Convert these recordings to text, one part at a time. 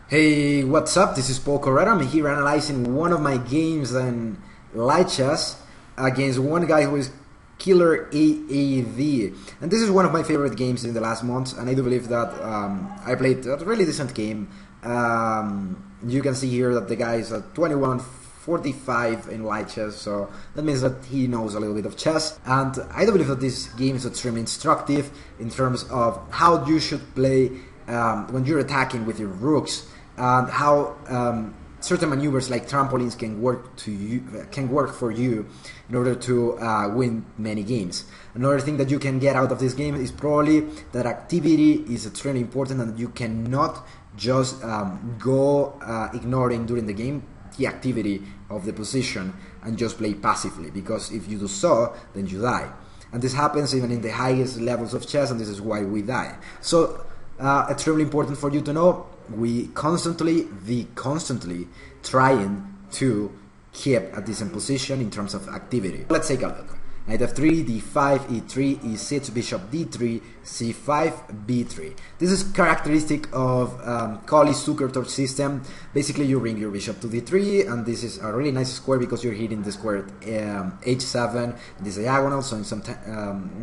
Hey, what's up? This is Carrero. I'm here analyzing one of my games in light chess against one guy who is killer AAV. And this is one of my favorite games in the last months, and I do believe that I played a really decent game. You can see here that the guy is at 21-45 in light chess, so that means that he knows a little bit of chess. And I do believe that this game is extremely instructive in terms of how you should play when you're attacking with your rooks, and how certain maneuvers like trampolins can work for you in order to win many games. Another thing that you can get out of this game is probably that activity is extremely important, and you cannot just go ignoring during the game the activity of the position and just play passively, because if you do so, then you die. And this happens even in the highest levels of chess, and this is why we die. So extremely important for you to know. We constantly trying to keep a decent position in terms of activity. Let's take a look. Knight f3, d5, e3, e6, bishop d3, c5, b3. This is characteristic of Zuckertorch system. Basically, you bring your bishop to d3, and this is a really nice square because you're hitting the square h7, this diagonal. So in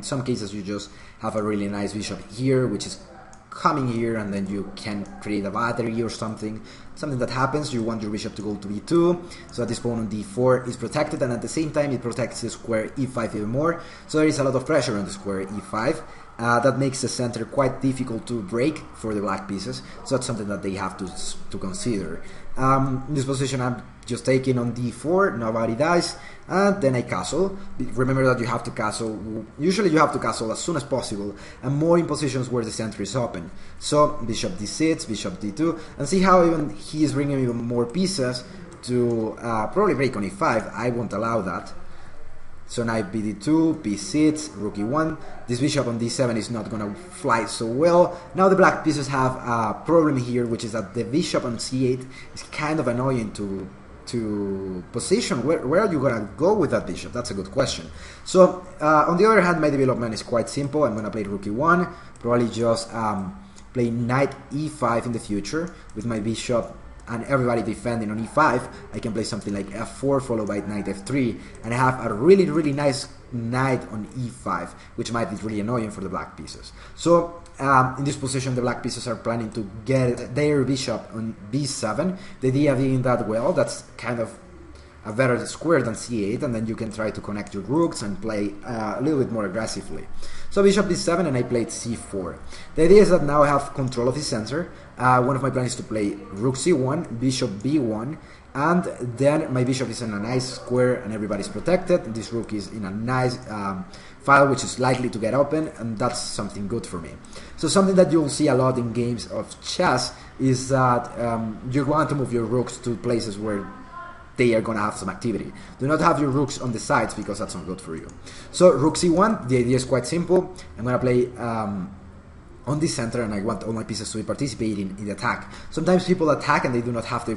some cases, you just have a really nice bishop here, which is coming here, and then you can create a battery or something that happens. You want your bishop to go to b2, so that this pawn on d4 is protected, and at the same time it protects the square e5 even more, so there is a lot of pressure on the square e5. That makes the center quite difficult to break for the black pieces, so that's something that they have to consider. In this position, I'm just taking on d4, nobody dies, and then I castle. Remember that you have to castle, usually you have to castle as soon as possible, and more in positions where the center is open. So bishop d6, bishop d2, and see how even he is bringing even more pieces to probably break on e5. I won't allow that. So knight bd2, b6, rook e1. This bishop on d7 is not gonna fly so well. Now the black pieces have a problem here, which is that the bishop on c8 is kind of annoying to position. Where are you gonna go with that bishop? That's a good question. So on the other hand, my development is quite simple. I'm gonna play rook e1, probably just play knight e5 in the future with my bishop and everybody defending on e5. I can play something like f4 followed by knight f3, and I have a really nice knight on e5, which might be really annoying for the black pieces. So in this position, the black pieces are planning to get their bishop on b7. The idea being that, well, that's kind of a better square than c8, and then you can try to connect your rooks and play a little bit more aggressively. So bishop d7, and I played c4. The idea is that now I have control of the center. One of my plans is to play rook c1, bishop b1, and then my bishop is in a nice square and everybody's protected. This rook is in a nice file which is likely to get open, and that's something good for me. So something that you'll see a lot in games of chess is that you want to move your rooks to places where they are going to have some activity. Do not have your rooks on the sides, because that's not good for you. So rook c1, the idea is quite simple. I'm going to play on the center, and I want all my pieces to be participating in the attack. Sometimes people attack and they do not have their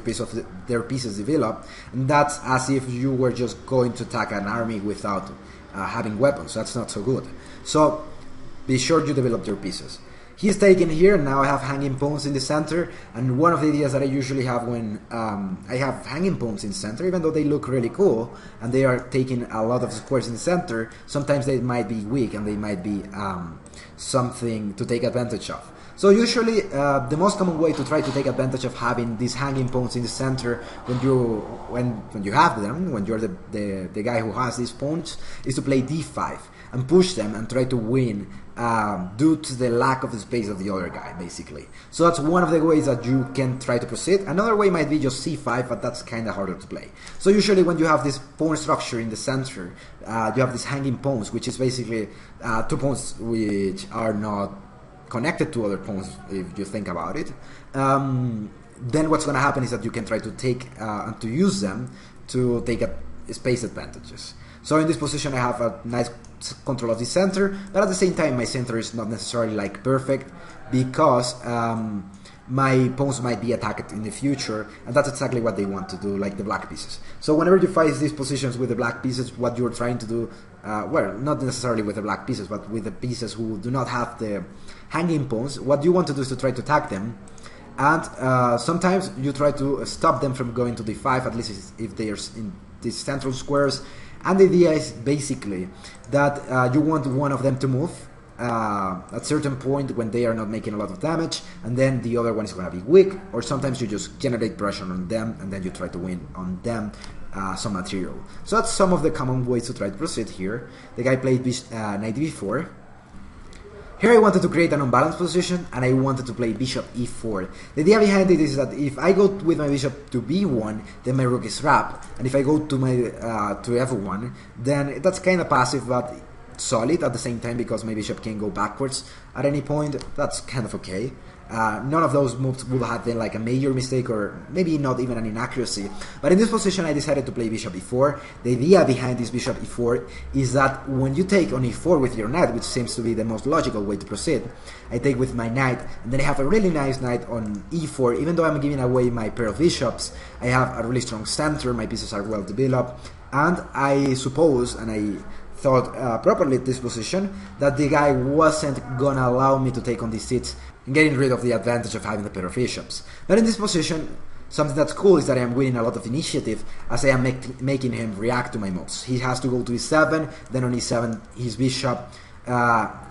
pieces developed, and that's as if you were just going to attack an army without having weapons. That's not so good. So be sure you develop your pieces. He's taken here, and now I have hanging pawns in the center, and one of the ideas that I usually have when I have hanging pawns in the center, even though they look really cool and they are taking a lot of squares in the center, sometimes they might be weak and they might be something to take advantage of. So usually the most common way to try to take advantage of having these hanging pawns in the center when you have them, when you're the guy who has these pawns, is to play d5 and push them and try to win due to the lack of the space of the other guy, basically. So that's one of the ways that you can try to proceed. Another way might be just c5, but that's kind of harder to play. So usually when you have this pawn structure in the center, you have these hanging pawns, which is basically two pawns which are not connected to other pawns, if you think about it. Then what's going to happen is that you can try to take and to use them to take space advantages. So in this position, I have a nice control of the center, but at the same time, my center is not necessarily like perfect, because my pawns might be attacked in the future, and that's exactly what they want to do, like the black pieces. So whenever you fight these positions with the black pieces, what you're trying to do, well, not necessarily with the black pieces, but with the pieces who do not have the hanging pawns, what you want to do is to try to attack them and sometimes you try to stop them from going to d5, at least if they are in these central squares. And the idea is basically that you want one of them to move at certain point when they are not making a lot of damage, and then the other one is going to be weak, or sometimes you just generate pressure on them and then you try to win on them some material. So that's some of the common ways to try to proceed here. The guy played knight b4. Here I wanted to create an unbalanced position, and I wanted to play bishop e4. The idea behind it is that if I go with my bishop to b1, then my rook is wrapped, and if I go to my to f1, then that's kind of passive but solid at the same time, because my bishop can go backwards at any point. That's kind of okay. None of those moves would have been like a major mistake, or maybe not even an inaccuracy. But in this position I decided to play bishop e4. The idea behind this bishop e4 is that when you take on e4 with your knight, which seems to be the most logical way to proceed, I take with my knight, and then I have a really nice knight on e4. Even though I'm giving away my pair of bishops, I have a really strong center, my pieces are well developed, and I suppose, and I thought properly at this position, that the guy wasn't gonna allow me to take on these seats, getting rid of the advantage of having a pair of bishops. But in this position, something that's cool is that I am winning a lot of initiative, as I am making him react to my moves. He has to go to e7, then on e7 his bishop,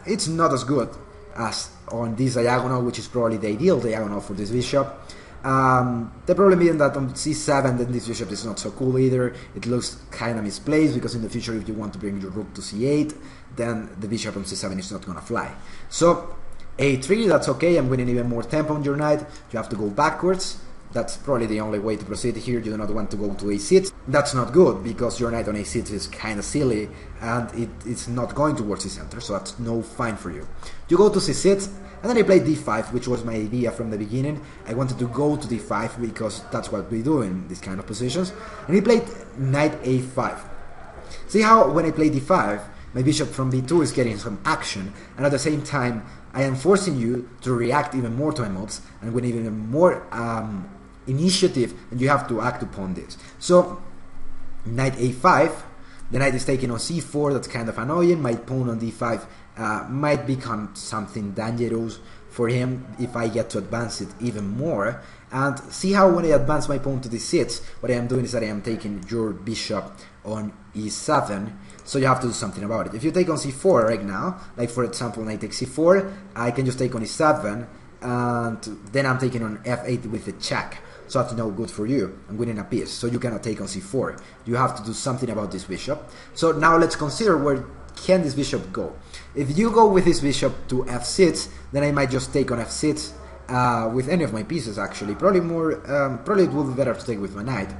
it's not as good as on this diagonal, which is probably the ideal diagonal for this bishop. The problem being that on c7 then this bishop is not so cool either. It looks kind of misplaced, because in the future if you want to bring your rook to c8, then the bishop on c7 is not gonna fly. So a3, that's okay, I'm winning even more tempo on your knight. You have to go backwards. That's probably the only way to proceed here. You do not want to go to a6. That's not good, because your knight on a6 is kind of silly, and it's not going towards the center, so that's no fine for you. You go to c6, and then I played d5, which was my idea from the beginning. I wanted to go to d5 because that's what we do in these kind of positions. And he played knight a5. See how when I play d5, my bishop from b2 is getting some action, and at the same time I am forcing you to react even more to my moves and win even more initiative, and you have to act upon this. So knight a5, the knight is taking on c4. That's kind of annoying. My pawn on d5 might become something dangerous for him if I get to advance it even more. And see how when I advance my pawn to d6, what I am doing is that I am taking your bishop on e7, so you have to do something about it. If you take on c4 right now, like for example knight takes c4, I can just take on e7, and then I'm taking on f8 with the check. So that's no good for you. I'm winning a piece, so you cannot take on c4. You have to do something about this bishop. So now let's consider where can this bishop go. If you go with this bishop to f6, then I might just take on f6 with any of my pieces actually. Probably it would be better to take with my knight.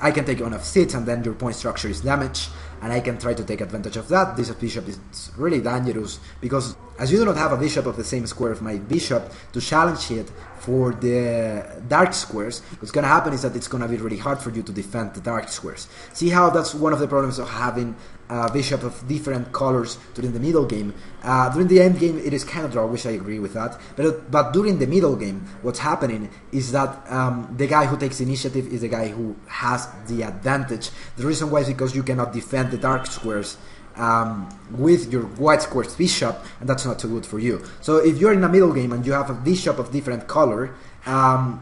I can take on f6, and then your pawn structure is damaged, and I can try to take advantage of that. This bishop is really dangerous, because as you do not have a bishop of the same square of my bishop to challenge it for the dark squares, what's gonna happen is that it's gonna be really hard for you to defend the dark squares. See how that's one of the problems of having a bishop of different colors during the middle game. During the end game it is kind of draw, which I agree with that, but during the middle game what's happening is that the guy who takes initiative is the guy who has the advantage. The reason why is because you cannot defend the dark squares with your white square's bishop, and that's not so good for you. So if you're in a middle game and you have a bishop of different color,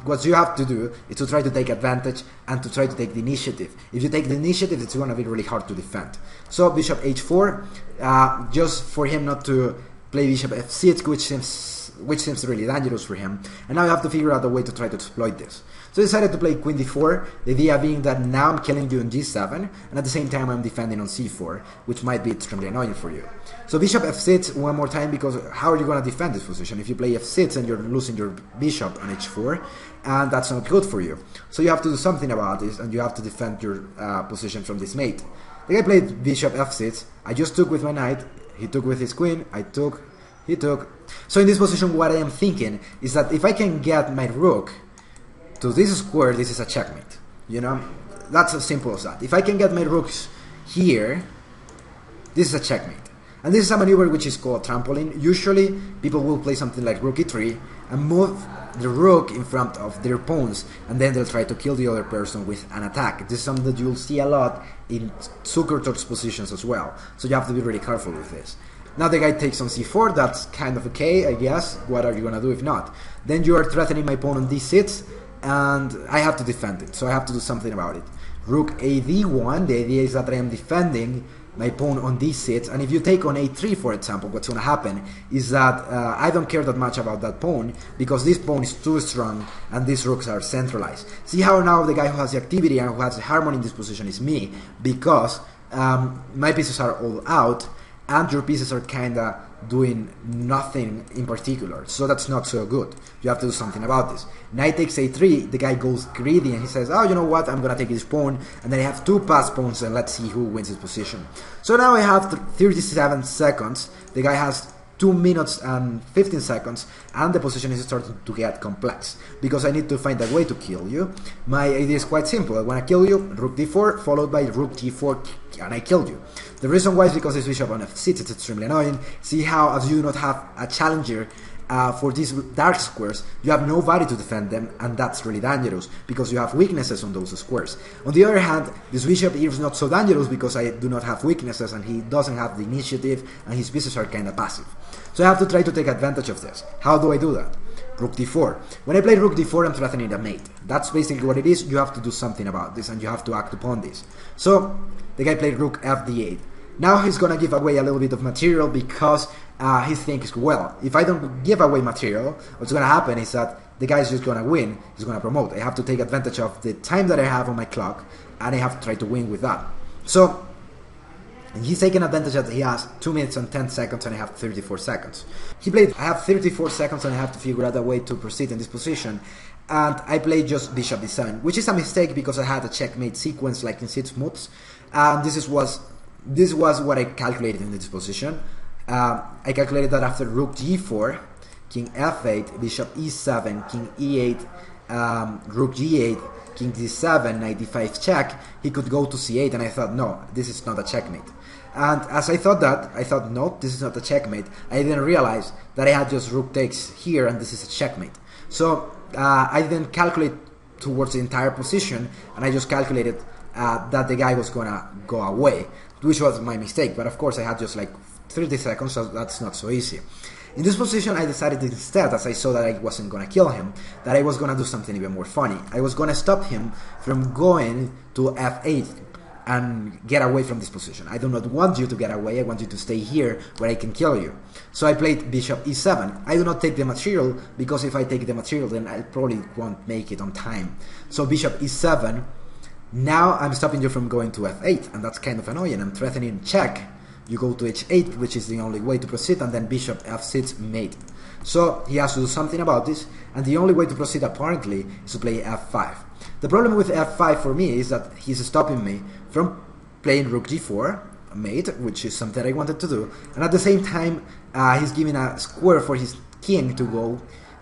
what you have to do is to try to take advantage and to try to take the initiative. If you take the initiative, it's going to be really hard to defend. So bishop h4, just for him not to play bishop f6, which seems really dangerous for him, and now you have to figure out a way to try to exploit this. So I decided to play queen d4, the idea being that now I'm killing you on g7, and at the same time I'm defending on c4, which might be extremely annoying for you. So bishop f6 one more time, because how are you going to defend this position? If you play f6 and you're losing your bishop on h4, and that's not good for you. So you have to do something about this, and you have to defend your position from this mate. The guy played bishop f6, I just took with my knight, he took with his queen, I took, he took. So in this position what I am thinking is that if I can get my rook to this square, this is a checkmate. You know, that's as simple as that. If I can get my rooks here, this is a checkmate. And this is a maneuver which is called trampolin. Usually people will play something like rook e3 and move the rook in front of their pawns, and then they'll try to kill the other person with an attack. This is something that you'll see a lot in Zuckertor's positions as well. So you have to be really careful with this. Now the guy takes on c4, that's kind of okay, I guess. What are you gonna do if not? then you are threatening my pawn on d6, and I have to defend it, so I have to do something about it. Rook a d1, the idea is that I am defending my pawn on d6, and if you take on a3, for example, what's going to happen is that I don't care that much about that pawn, because this pawn is too strong and these rooks are centralized. See how now the guy who has the activity and who has the harmony in this position is me, because my pieces are all out and your pieces are kinda doing nothing in particular, so that's not so good. You have to do something about this. Knight takes a3, the guy goes greedy and he says, oh, you know what, I'm gonna take this pawn, and then I have two passed pawns, and let's see who wins this position. So now I have 37 seconds, the guy has 2 minutes and 15 seconds, and the position is starting to get complex, because I need to find a way to kill you. My idea is quite simple. I want to kill you, rook d4, followed by rook g4, and I killed you. The reason why is because this bishop on f6 is extremely annoying. See how, as you do not have a challenger for these dark squares, you have nobody to defend them, and that's really dangerous, because you have weaknesses on those squares. On the other hand, this bishop here is not so dangerous, because I do not have weaknesses, and he doesn't have the initiative, and his pieces are kind of passive. So I have to try to take advantage of this. How do I do that? Rook d4. When I play rook d4, I'm threatening a mate. That's basically what it is. You have to do something about this, and you have to act upon this. So the guy played rook fd8. Now he's gonna give away a little bit of material, because he thinks, well, if I don't give away material, what's gonna happen is that the guy is just gonna win, he's gonna promote. I have to take advantage of the time that I have on my clock, and I have to try to win with that. So he's taking advantage that he has 2 minutes and 10 seconds, and I have 34 seconds. He played, I have 34 seconds, and I have to figure out a way to proceed in this position. And I played just bishop d7, which is a mistake, because I had a checkmate sequence like in 6 moves. And this was what I calculated in this position. I calculated that after rook g4, king f8, bishop e7, king e8, rook g8, king d7, knight d5 check, he could go to c8, and I thought, no, this is not a checkmate. And as I thought that, I thought, no, this is not a checkmate. I didn't realize that I had just rook takes here, and this is a checkmate. So I didn't calculate towards the entire position, and I just calculated that the guy was gonna go away, which was my mistake. But of course I had just like 30 seconds, so that's not so easy. In this position, I decided instead, as I saw that I wasn't gonna kill him, that I was gonna do something even more funny. I was gonna stop him from going to f8 and get away from this position. I do not want you to get away, I want you to stay here where I can kill you. So I played bishop e7. I do not take the material, because if I take the material, then I probably won't make it on time. So bishop e7, now I'm stopping you from going to f8, and that's kind of annoying. I'm threatening check. You go to h8, which is the only way to proceed, and then bishop f6 mate. So he has to do something about this, and the only way to proceed apparently is to play f5. The problem with f5 for me is that he's stopping me from playing rook g4 mate, which is something I wanted to do, and at the same time he's giving a square for his king to go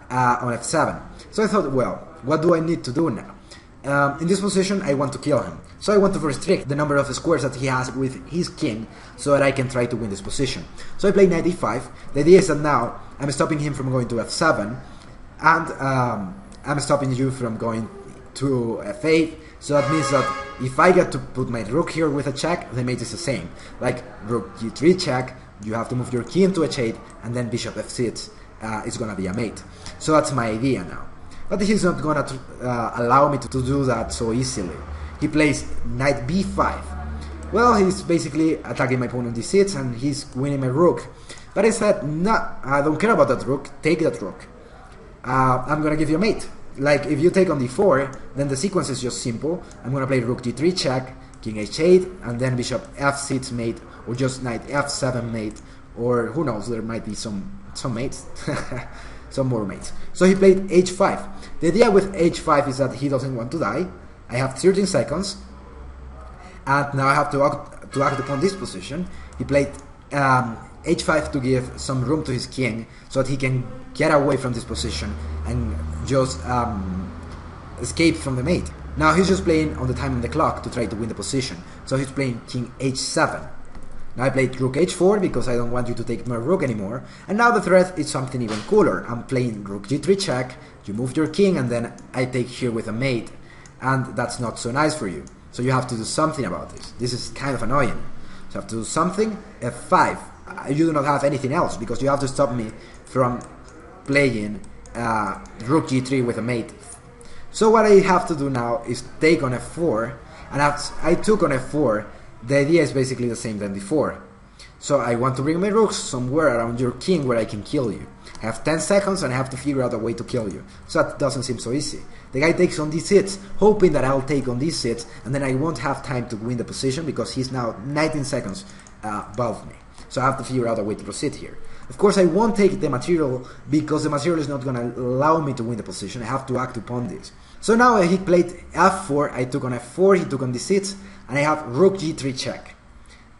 on f7. So I thought, well, what do I need to do now? In this position, I want to kill him. So I want to restrict the number of squares that he has with his king, so that I can try to win this position. So I play knight e5. The idea is that now I'm stopping him from going to f7, and I'm stopping you from going to f8. So that means that if I get to put my rook here with a check, the mate is the same. Like rook g3 check, you have to move your king to h8, and then bishop f6 is gonna be a mate. So that's my idea now. But he's not gonna allow me to do that so easily. He plays knight b5. Well, he's basically attacking my pawn on d6, and he's winning my rook. But I said, no, I don't care about that rook, take that rook. I'm gonna give you a mate. Like, if you take on d4, then the sequence is just simple. I'm gonna play rook d3 check, king h8, and then bishop f6 mate, or just knight f7 mate, or who knows, there might be some mates. Some more mates. So he played h5. The idea with h5 is that he doesn't want to die. I have 13 seconds, and now I have to act upon this position. He played h5 to give some room to his king, so that he can get away from this position and just escape from the mate. Now he's just playing on the time on the clock to try to win the position. So he's playing king h7. Now I played rook h4 because I don't want you to take my rook anymore. And now the threat is something even cooler. I'm playing rook g3 check, you move your king, and then I take here with a mate. And that's not so nice for you. So you have to do something about this. This is kind of annoying. So you have to do something. f5. You do not have anything else, because you have to stop me from playing rook g3 with a mate. So what I have to do now is take on f4, and as I took on f4, the idea is basically the same than before. So I want to bring my rooks somewhere around your king where I can kill you. I have 10 seconds and I have to figure out a way to kill you. So that doesn't seem so easy. The guy takes on these hits, hoping that I'll take on these hits, and then I won't have time to win the position because he's now 19 seconds above me. So I have to figure out a way to proceed here. Of course, I won't take the material because the material is not going to allow me to win the position. I have to act upon this. So now he played f4, I took on f4, he took on these hits, and I have rook g3 check.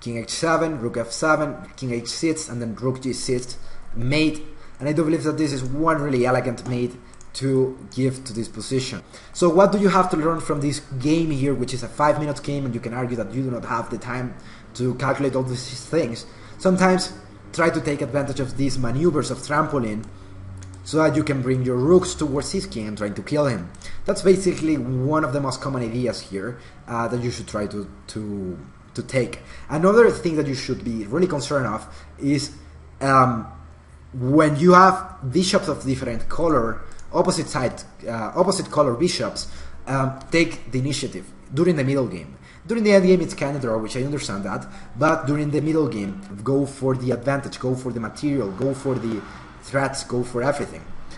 King h7, rook f7, king h6, and then rook g6, mate. And I do believe that this is one really elegant mate to give to this position. So what do you have to learn from this game here, which is a 5-minute game, and you can argue that you do not have the time to calculate all these things. Sometimes try to take advantage of these maneuvers of trampolin so that you can bring your rooks towards his king and trying to kill him. That's basically one of the most common ideas here that you should try to take. Another thing that you should be really concerned of is when you have bishops of different color, opposite color bishops, take the initiative during the middle game. During the end game it's kind of draw, which I understand that, but during the middle game, go for the advantage, go for the material, go for the threats, go for everything.